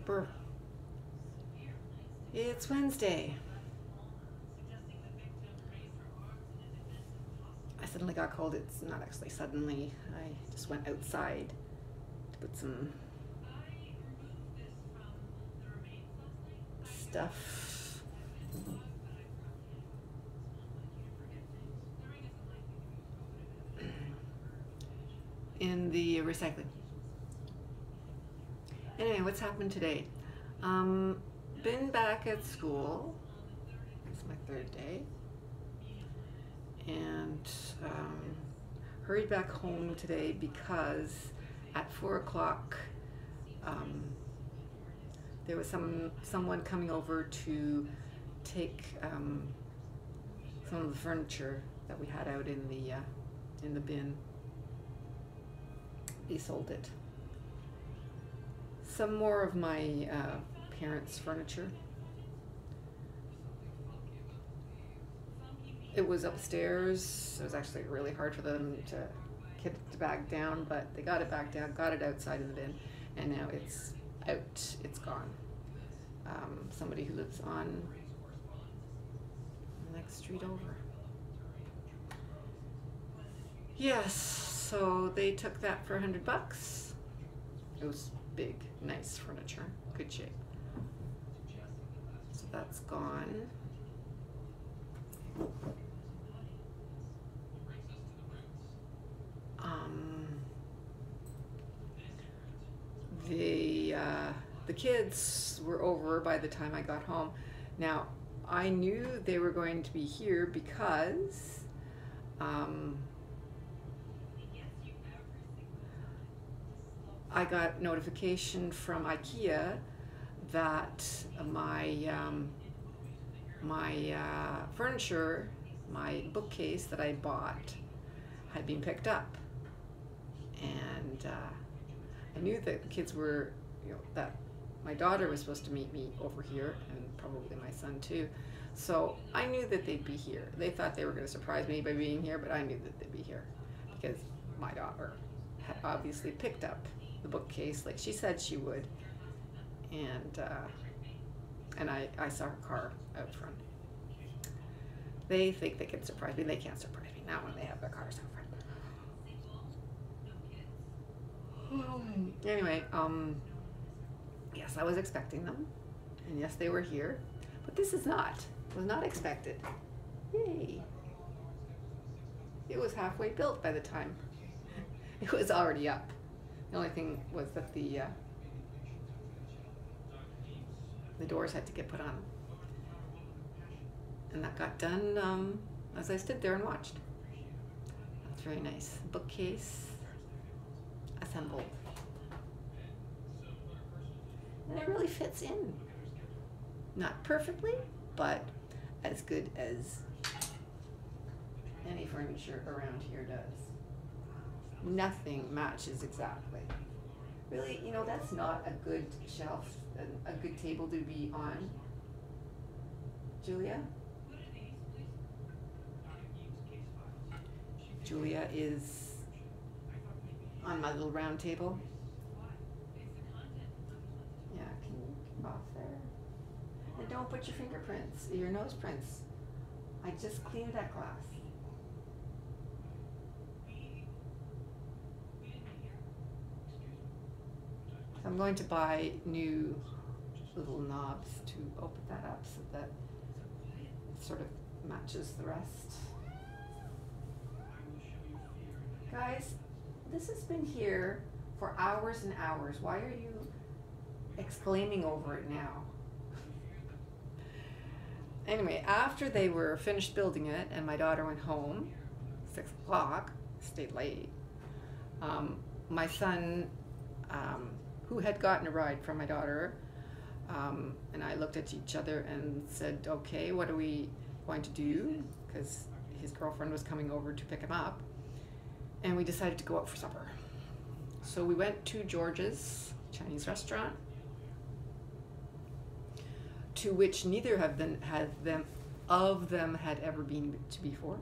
Brr. It's Wednesday. I suddenly got cold. It's not actually suddenly. I just went outside to put some stuff in the recycling. Anyway, what's happened today? Been back at school. It's my third day. And hurried back home today because at 4 o'clock there was someone coming over to take some of the furniture that we had out in the bin. He sold it. Some more of my parents' furniture. It was upstairs. It was actually really hard for them to get it back down, but they got it back down, got it outside in the bin, and now it's out. It's gone. Somebody who lives on the next street over. Yes, so they took that for $100. It was big, nice furniture, good shape. So that's gone. The kids were over by the time I got home. Now, I knew they were going to be here because I got notification from IKEA that my furniture, my bookcase that I bought, had been picked up, and I knew that the kids were, that my daughter was supposed to meet me over here, and probably my son too. So I knew that they'd be here. They thought they were going to surprise me by being here, but I knew that they'd be here because my daughter had obviously picked up the bookcase like she said she would, and I saw her car out front. They think they can surprise me. They can't surprise me, not when they have their cars out front. Anyway, yes, I was expecting them, and yes, they were here, but this was not expected. Yay! It was halfway built by the time it was already up. The only thing was that the doors had to get put on, and that got done as I stood there and watched. That's very nice. Bookcase assembled, and it really fits in. Not perfectly, but as good as any furniture around here does. Nothing matches exactly. Really, that's not a good shelf, a good table to be on. Julia? Julia is on my little round table. Yeah, can you get off there? And don't put your fingerprints, your nose prints. I just cleaned that glass. So I'm going to buy new little knobs to open that up so that it sort of matches the rest. Guys, this has been here for hours and hours. Why are you exclaiming over it now? Anyway, after they were finished building it and my daughter went home, 6 o'clock, stayed late, my son, who had gotten a ride from my daughter, and I looked at each other and said, okay, what are we going to do? Because his girlfriend was coming over to pick him up, and we decided to go out for supper. So we went to George's Chinese restaurant, to which neither of them had ever been to before.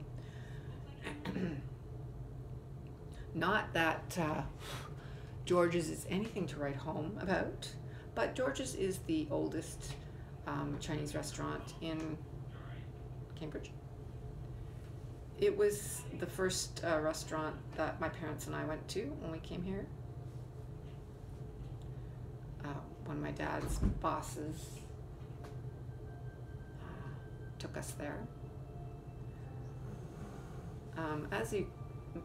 Not that George's is anything to write home about, But George's is the oldest Chinese restaurant in Cambridge. It was the first restaurant that my parents and I went to when we came here. One of my dad's bosses took us there. As you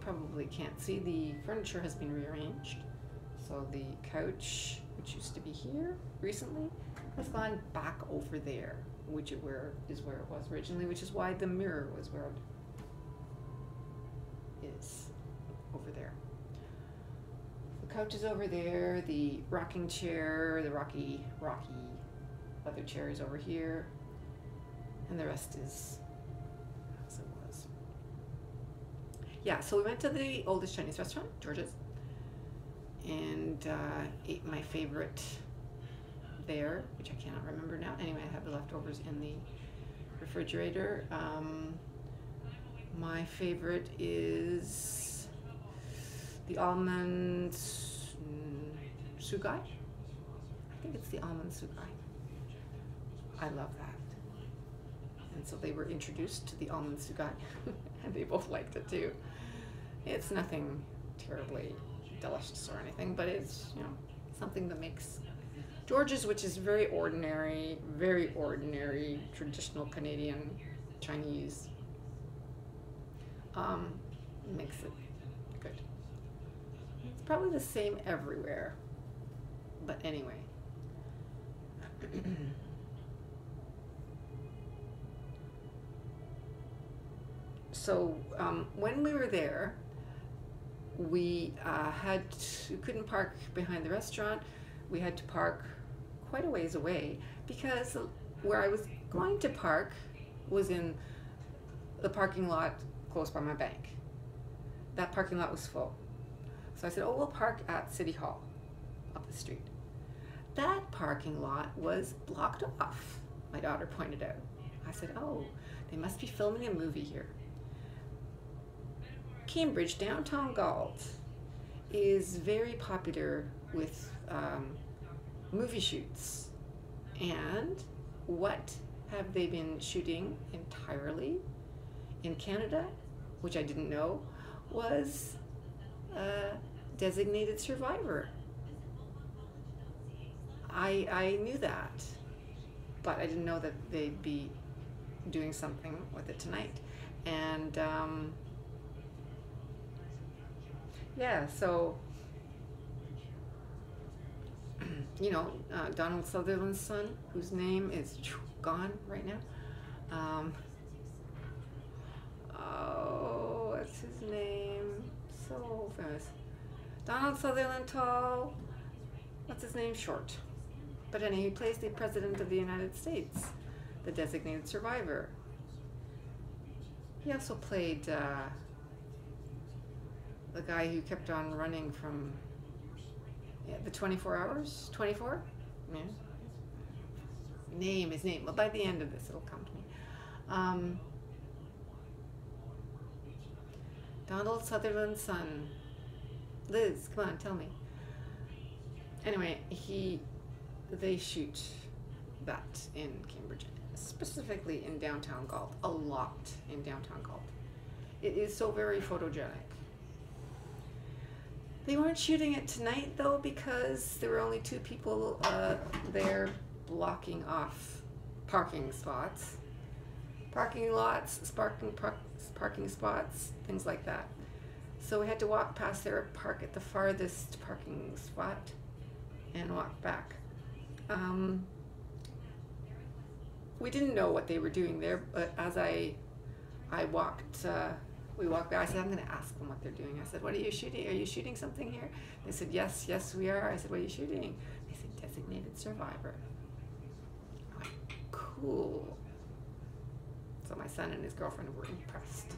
probably can't see, the furniture has been rearranged. So the couch, which used to be here recently, has gone back over there, which is where it was originally, which is why the mirror was where it is, over there. The couch is over there, the rocking chair, the rocky leather chair is over here, and the rest is as it was. Yeah, so we went to the oldest Chinese restaurant, George's, and ate my favorite there, which I cannot remember now. Anyway, I have the leftovers in the refrigerator. My favorite is the almond sugai. I think it's the almond sugai. I love that. And so they were introduced to the almond sugai, and they both liked it too. It's nothing terribly delicious or anything, but it's, you know, something that makes George's, which is very ordinary traditional Canadian Chinese, makes it good. It's probably the same everywhere, but anyway. So when we were there, we couldn't park behind the restaurant. We had to park quite a ways away because where I was going to park was in the parking lot close by my bank. That parking lot was full. So I said, oh, we'll park at City Hall up the street. That parking lot was blocked off, my daughter pointed out. I said, oh, they must be filming a movie here. Cambridge, downtown Galt, is very popular with movie shoots. And what have they been shooting entirely in Canada, which I didn't know, was Designated Survivor. I knew that, but I didn't know that they'd be doing something with it tonight. And yeah, so you know, Donald Sutherland's son, whose name is gone right now. Oh, what's his name? So famous. Donald Sutherland, tall. What's his name? Short. But anyway, he plays the President of the United States, the Designated Survivor. He also played the guy who kept on running from the 24 hours? 24? Yeah. His name. Well, by the end of this, it'll come to me. Donald Sutherland's son. Liz, come on, tell me. Anyway, they shoot that in Cambridge, specifically in downtown Galt, a lot in downtown Galt. It is so very photogenic. They weren't shooting it tonight though because there were only 2 people there blocking off parking spots, parking lots, parking spots, things like that. So we had to walk past there, park at the farthest parking spot, and walk back. We didn't know what they were doing there, but as I walked, we walked by. I said, I'm going to ask them what they're doing. I said, what are you shooting? Are you shooting something here? They said, yes, we are. I said, what are you shooting? They said, Designated Survivor. I went, cool. So my son and his girlfriend were impressed.